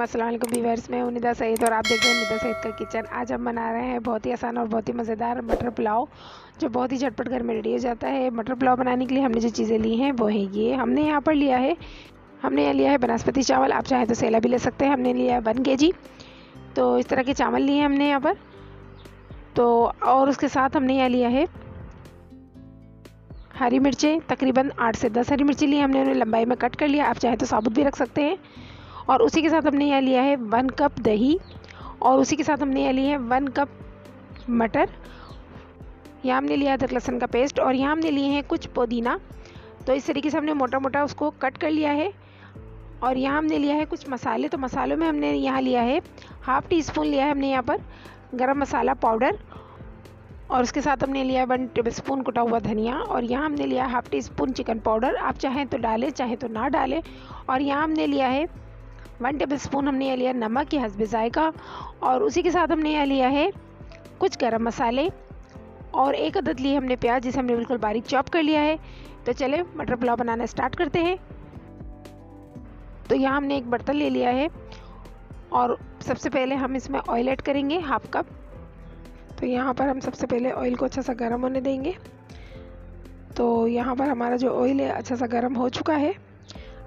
अस्सलाम वालेकुम व्यूअर्स, मैं हूं निदा सईद और आप देख रहे हैं निदा सईद का किचन। आज हम बना रहे हैं बहुत ही आसान और बहुत ही मज़ेदार मटर पुलाव, जो बहुत ही झटपट घर में रेडी हो जाता है। मटर पुलाव बनाने के लिए हमने जो चीज़ें ली हैं वो है ये। हमने यहाँ लिया है बनास्पति चावल, आप चाहें तो सेला भी ले सकते हैं। हमने लिया है 1 kg, तो इस तरह के चावल लिए हैं हमने यहाँ पर। तो और उसके साथ हमने यहाँ लिया है हरी मिर्चें, तकरीबन 8 से 10 हरी मिर्ची ली। हमने उन्हें लंबाई में कट कर लिया, आप चाहें तो साबुत भी रख सकते हैं। और उसी के साथ हमने यहाँ लिया है 1 कप दही, और उसी के साथ हमने यहाँ लिया है 1 कप मटर। यहाँ हमने लिया अदरक लहसुन का पेस्ट, और यहाँ हमने लिए हैं कुछ पुदीना। तो इस तरीके से हमने मोटा मोटा उसको कट कर लिया है। और यहाँ हमने लिया है कुछ मसाले। तो मसालों में हमने यहाँ लिया है ½ टीस्पून लिया है हमने यहाँ पर गरम मसाला पाउडर, और उसके साथ हमने लिया है 1 टेबलस्पून कुटा हुआ धनिया, और यहाँ हमने लिया है ½ टीस्पून चिकन पाउडर, आप चाहें तो डालें चाहें तो ना डालें। और यहाँ हमने लिया है 1 टेबलस्पून हमने यहाँ लिया नमक के हस्बे जायका, और उसी के साथ हमने यहाँ लिया है कुछ गरम मसाले, और 1 अदद लिए हमने प्याज, जिसे हमने बिल्कुल बारीक चॉप कर लिया है। तो चले मटर पुलाव बनाना स्टार्ट करते हैं। तो यहाँ हमने एक बर्तन ले लिया है, और सबसे पहले हम इसमें ऑयल ऐड करेंगे ½ कप। तो यहाँ पर हम सबसे पहले ऑयल को अच्छा सा गर्म होने देंगे। तो यहाँ पर हमारा जो ऑयल है अच्छा सा गर्म हो चुका है।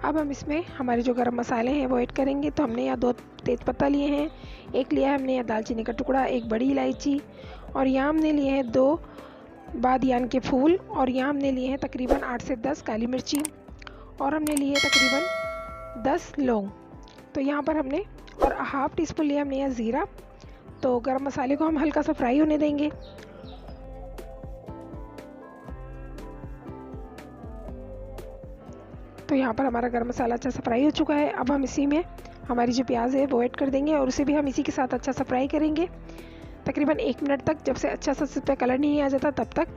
अब हम इसमें हमारे जो गरम मसाले हैं वो ऐड करेंगे। तो हमने यहाँ 2 तेज़पत्ता लिए हैं, एक लिया है हमने यहाँ दालचीनी का टुकड़ा, 1 बड़ी इलायची, और यहाँ हमने लिए हैं 2 बादियान के फूल, और यहाँ हमने लिए हैं तकरीबन 8 से 10 काली मिर्ची, और हमने लिए तकरीबन 10 लौंग। तो यहाँ पर हमने और ½ टीस्पून लिया हमने यहाँ ज़ीरा। तो गरम मसाले को हम हल्का सा फ्राई होने देंगे। तो यहाँ पर हमारा गरम मसाला अच्छा सा फ्राई हो चुका है। अब हम इसी में हमारी जो प्याज है वो ऐड कर देंगे, और उसे भी हम इसी के साथ अच्छा सा फ्राई करेंगे तकरीबन 1 मिनट तक, जब से अच्छा सा इस पर कलर नहीं आ जाता तब तक।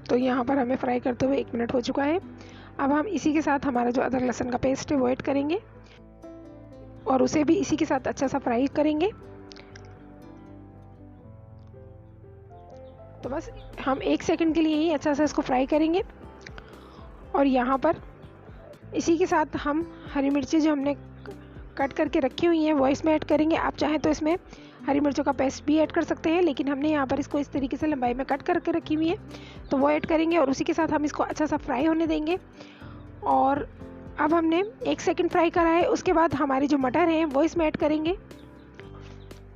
तो यहाँ पर हमें फ्राई करते हुए 1 मिनट हो चुका है। अब हम इसी के साथ हमारा जो अदरक लहसुन का पेस्ट है वो ऐड करेंगे, और उसे भी इसी के साथ अच्छा सा फ्राई करेंगे। तो बस हम 1 सेकंड के लिए ही अच्छा सा इसको फ्राई करेंगे। और यहाँ पर इसी के साथ हम हरी मिर्ची जो हमने कट करके रखी हुई हैं वो इसमें ऐड करेंगे। आप चाहें तो इसमें हरी मिर्चों का पेस्ट भी ऐड कर सकते हैं, लेकिन हमने यहाँ पर इसको इस तरीके से लंबाई में कट करके रखी हुई है, तो वो ऐड करेंगे, और उसी के साथ हम इसको अच्छा सा फ्राई होने देंगे। और अब हमने 1 सेकंड फ्राई करा है, उसके बाद हमारे जो मटर हैं वो इसमें ऐड करेंगे,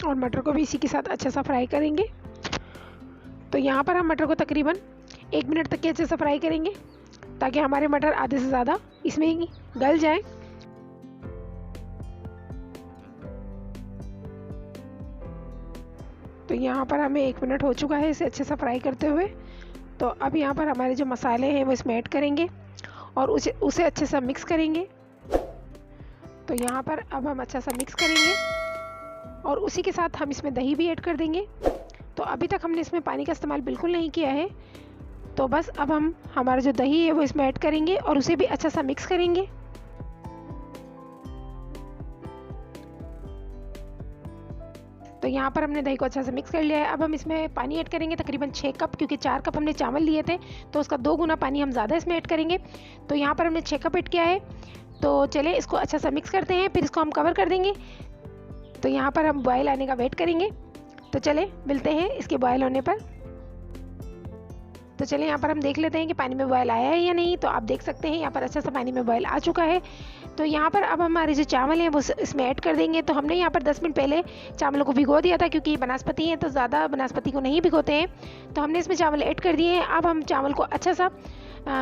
और मटर को भी इसी के साथ अच्छा सा फ्राई करेंगे। तो यहाँ पर हम मटर को तकरीबन 1 मिनट तक के अच्छे से फ्राई करेंगे, ताकि हमारे मटर आधे से ज़्यादा इसमें ही गल जाएं। तो यहाँ पर हमें 1 मिनट हो चुका है इसे अच्छे से फ्राई करते हुए। तो अब यहाँ पर हमारे जो मसाले हैं वो इसमें ऐड करेंगे, और उसे अच्छे से मिक्स करेंगे। तो यहाँ पर अब हम अच्छा सा मिक्स करेंगे, और उसी के साथ हम इसमें दही भी ऐड कर देंगे। तो अभी तक हमने इसमें पानी का इस्तेमाल बिल्कुल नहीं किया है। तो बस अब हम हमारा जो दही है वो इसमें ऐड करेंगे, और उसे भी अच्छा सा मिक्स करेंगे। तो यहाँ पर हमने दही को अच्छा से मिक्स कर लिया है। अब हम इसमें पानी ऐड करेंगे तकरीबन 6 कप, क्योंकि 4 कप हमने चावल लिए थे, तो उसका 2 गुना पानी हम ज़्यादा इसमें ऐड करेंगे। तो यहाँ पर हमने 6 कप ऐड किया है। तो चलिए इसको अच्छा सा मिक्स करते हैं, फिर इसको हम कवर कर देंगे। तो यहाँ पर हम बॉयल आने का वेट करेंगे। तो चले मिलते हैं इसके बॉयल होने पर। तो चलिए यहाँ पर हम देख लेते हैं कि पानी में बॉयल आया है या नहीं। तो आप देख सकते हैं यहाँ पर अच्छा सा पानी में बॉयल आ चुका है। तो यहाँ पर अब हमारे जो चावल हैं वो इसमें ऐड कर देंगे। तो हमने यहाँ पर 10 मिनट पहले चावलों को भिगो दिया था, क्योंकि बनास्पति है तो ज़्यादा बनास्पति को नहीं भिगोते हैं। तो हमने इसमें चावल ऐड कर दिए हैं। अब हम चावल को अच्छा सा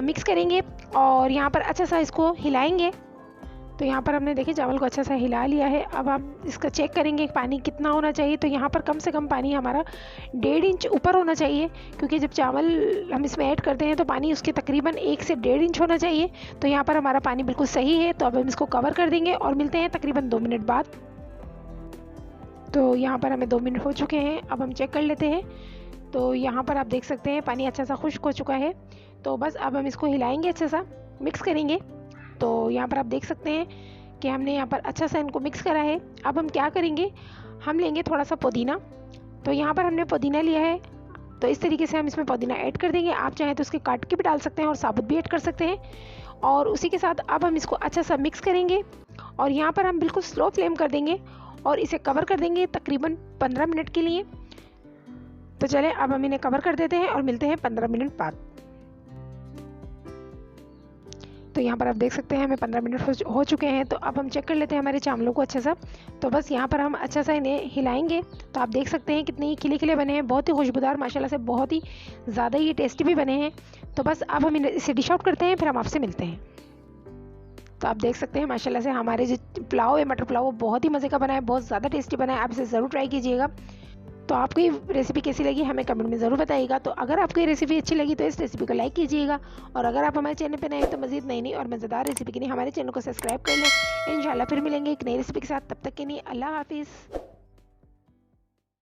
मिक्स करेंगे और यहाँ पर अच्छा सा इसको हिलाएंगे। तो यहाँ पर हमने देखिए चावल को अच्छा सा हिला लिया है। अब हम इसका चेक करेंगे पानी कितना होना चाहिए। तो यहाँ पर कम से कम पानी हमारा 1.5 इंच ऊपर होना चाहिए, क्योंकि जब चावल हम इसमें ऐड करते हैं तो पानी उसके तकरीबन 1 से 1.5 इंच होना चाहिए। तो यहाँ पर हमारा पानी बिल्कुल सही है। तो अब हम इसको कवर कर देंगे और मिलते हैं तकरीबन 2 मिनट बाद। तो यहाँ पर हमें 2 मिनट हो चुके हैं। अब हम चेक कर लेते हैं। तो यहाँ पर आप देख सकते हैं पानी अच्छा सा खुश्क हो चुका है। तो बस अब हम इसको हिलाएंगे, अच्छा सा मिक्स करेंगे। तो यहाँ पर आप देख सकते हैं कि हमने यहाँ पर अच्छा सा इनको मिक्स करा है। अब हम क्या करेंगे, हम लेंगे थोड़ा सा पुदीना। तो यहाँ पर हमने पुदीना लिया है, तो इस तरीके से हम इसमें पुदीना ऐड कर देंगे। आप चाहें तो उसके काट के भी डाल सकते हैं और साबुत भी ऐड कर सकते हैं। और उसी के साथ अब हम इसको अच्छा सा मिक्स करेंगे और यहाँ पर हम बिल्कुल स्लो फ्लेम कर देंगे और इसे कवर कर देंगे तकरीबन 15 मिनट के लिए। तो चलें अब हम इन्हें कवर कर देते हैं और मिलते हैं 15 मिनट बाद। तो यहाँ पर आप देख सकते हैं हमें 15 मिनट हो चुके हैं। तो अब हम चेक कर लेते हैं हमारे चावलों को अच्छा सा। तो बस यहाँ पर हम अच्छा सा इन्हें हिलाएंगे। तो आप देख सकते हैं कितने खिले खिले बने हैं, बहुत ही खुशबूदार माशाल्लाह से, बहुत ही ज़्यादा ये टेस्टी भी बने हैं। तो बस अब हम इसे डिश आउट करते हैं, फिर हम आपसे मिलते हैं। तो आप देख सकते हैं माशाल्लाह से हमारे जो पुलाव है, मटर पुलाव, वो बहुत ही मज़े का बना है, बहुत ज़्यादा टेस्टी बना है। आप इसे ज़रूर ट्राई कीजिएगा। तो आपको ये रेसिपी कैसी लगी हमें कमेंट में ज़रूर बताइएगा। तो अगर आपको ये रेसिपी अच्छी लगी तो इस रेसिपी को लाइक कीजिएगा, और अगर आप हमारे चैनल पर नए हैं तो मज़ीद नई और मज़ेदार रेसिपी के लिए हमारे चैनल को सब्सक्राइब कर लें। इंशाल्लाह फिर मिलेंगे एक नई रेसिपी के साथ। तब तक के लिए अल्लाह हाफिज़।